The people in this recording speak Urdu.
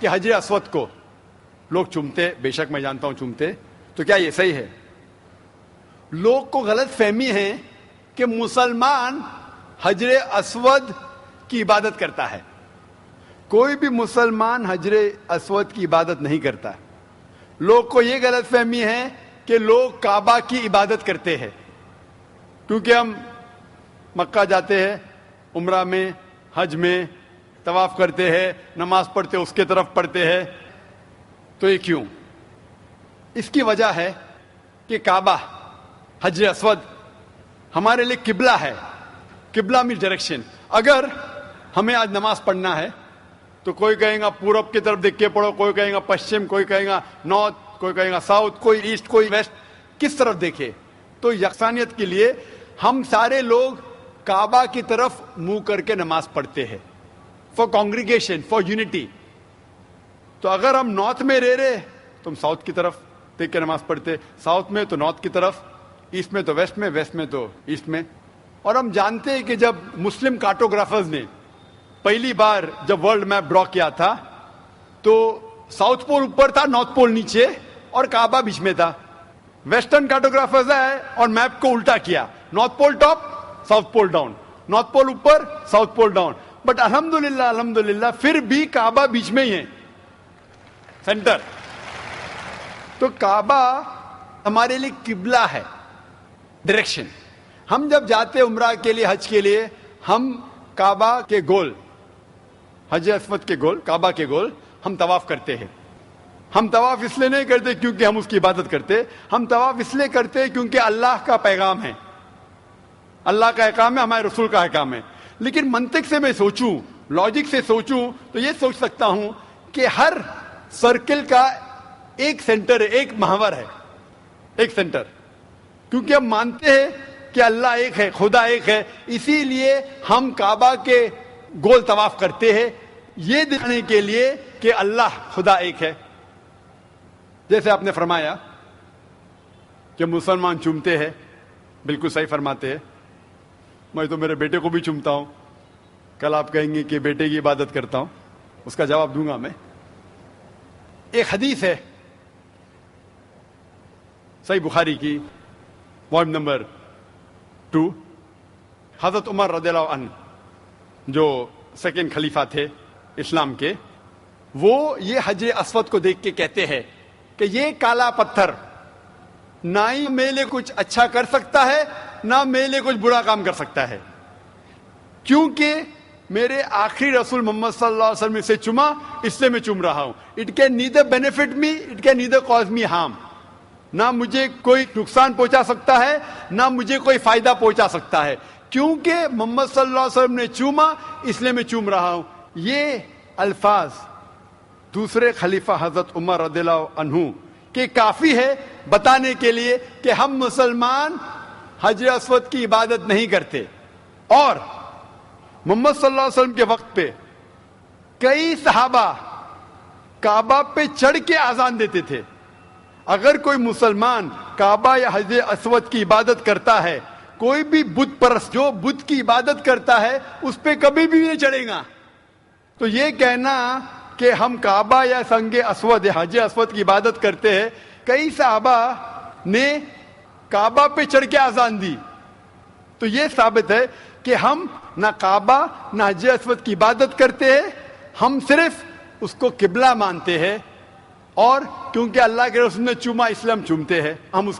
کہ حجر اسود کو لوگ چومتے، بے شک میں جانتا ہوں چومتے، تو کیا یہ صحیح ہے؟ لوگ کو غلط فہمی ہے کہ مسلمان حجر اسود کی عبادت کرتا ہے. کوئی بھی مسلمان حجر اسود کی عبادت نہیں کرتا. لوگ کو یہ غلط فہمی ہے کہ لوگ کعبہ کی عبادت کرتے ہیں. کیونکہ ہم مکہ جاتے ہیں، عمرہ میں، حج میں طواف کرتے ہیں، نماز پڑھتے اس کے طرف پڑھتے ہیں. تو یہ کیوں؟ اس کی وجہ ہے کہ کعبہ، حجر اسود ہمارے لیے قبلہ ہے. قبلہ میں ڈائریکشن. اگر ہمیں آج نماز پڑھنا ہے تو کوئی کہے گا پورب کی طرف دیکھ کے پڑھو، کوئی کہے گا پشچم، کوئی کہے گا نارتھ، کوئی کہے گا ساؤتھ، کوئی ایسٹ، کوئی ویسٹ. کس طرف دیکھے؟ تو یکسانیت کے لیے ہم سارے لوگ کعبہ کی طرف منہ کر کے نماز پڑھتے ہیں، فار کانگریگیشن، فار یونٹی. تو اگر ہم نارتھ میں رہ رہے تو ہم ساؤتھ کی طرف دیکھ کے نماز پڑھتے، ساؤتھ میں تو نارتھ کی طرف، ایسٹ میں تو ویسٹ میں، ویسٹ میں تو ایسٹ میں. اور ہم جانتے ہیں کہ جب مسلم کارٹوگرافرز نے پہلی بار جب ورلڈ میپ ڈرا کیا تھا تو ساؤتھ پول اوپر تھا، نارتھ پول نیچے، اور کعبہ بیچ میں تھا. ویسٹرن کارٹوگرافرز آئے اور میپ کو الٹا کیا، north pole top, south pole down, north pole اوپر، ساؤتھ پول ڈاؤن. بٹ الحمدللہ پھر بھی کعبہ بیچ میں ہی ہے، سینٹر. تو کعبہ ہمارے لیے قبلہ ہے، ڈائریکشن. ہم جب جاتے عمرہ کے لیے، حج کے لیے، ہم کعبہ کے گول، حجر اسود کے گول، کعبہ کے گول ہم طواف کرتے ہیں. ہم طواف اس لیے نہیں کرتے کیونکہ ہم اس کی عبادت کرتے، ہم طواف اس لیے کرتے کیونکہ اللہ کا پیغام ہے، اللہ کا احکام ہے، ہمارے رسول کا احکام ہے. لیکن منطق سے میں سوچوں، لاجک سے سوچوں تو یہ سوچ سکتا ہوں کہ ہر سرکل کا ایک سینٹر ہے، ایک محور ہے، ایک سینٹر. کیونکہ ہم مانتے ہیں کہ اللہ ایک ہے، خدا ایک ہے، اسی لیے ہم کعبہ کے گول طواف کرتے ہیں، یہ دکھانے کے لیے کہ اللہ خدا ایک ہے. جیسے آپ نے فرمایا کہ مسلمان چومتے ہیں، بالکل صحیح فرماتے ہیں. میں تو میرے بیٹے کو بھی چومتا ہوں. کل آپ کہیں گے کہ بیٹے کی عبادت کرتا ہوں، اس کا جواب دوں گا میں. ایک حدیث ہے صحیح بخاری کی، والیوم نمبر 2. حضرت عمر رضی اللہ عنہ جو سیکنڈ خلیفہ تھے اسلام کے، وہ یہ حجر اسود کو دیکھ کے کہتے ہیں کہ یہ کالا پتھر نہ ہی میرے لیے کچھ اچھا کر سکتا ہے، نہ میرے لیے کچھ برا کام کر سکتا ہے، کیونکہ میرے آخری رسول محمد صلی اللہ علیہ وسلم سے چوما، اس لیے میں چوم رہا ہوں. It can neither benefit me, it can neither cause me harm. نہ مجھے کوئی نقصان پہنچا سکتا ہے، نہ مجھے کوئی فائدہ پہنچا سکتا ہے، کیونکہ محمد صلی اللہ علیہ وسلم نے چوما، اس لیے میں چوم رہا ہوں. یہ الفاظ دوسرے خلیفہ حضرت عمر رضی اللہ عنہ کہ کافی ہے بتانے کے لیے کہ ہم مسلمان حجر اسود کی عبادت نہیں کرتے. اور محمد صلی اللہ علیہ وسلم کے وقت پہ کئی صحابہ کعبہ پہ چڑھ کے اذان دیتے تھے. اگر کوئی مسلمان کعبہ یا حجر اسود کی عبادت کرتا ہے، کوئی بھی بت پرست جو بت کی عبادت کرتا ہے اس پہ کبھی بھی نہیں چڑھے گا. تو یہ کہنا کہ ہم کعبہ یا سنگ اسود یا حجر اسود کی عبادت کرتے ہیں، کئی صحابہ نے کعبہ پہ چڑھ کے اذان دی، تو یہ ثابت ہے کہ ہم نہ کعبہ نہ حجر اسود کی عبادت کرتے ہیں، ہم صرف اس کو قبلہ مانتے ہیں. اور کیونکہ اللہ کے رسول نے چوما اس لیے ہم چومتے ہیں، ہم اس کی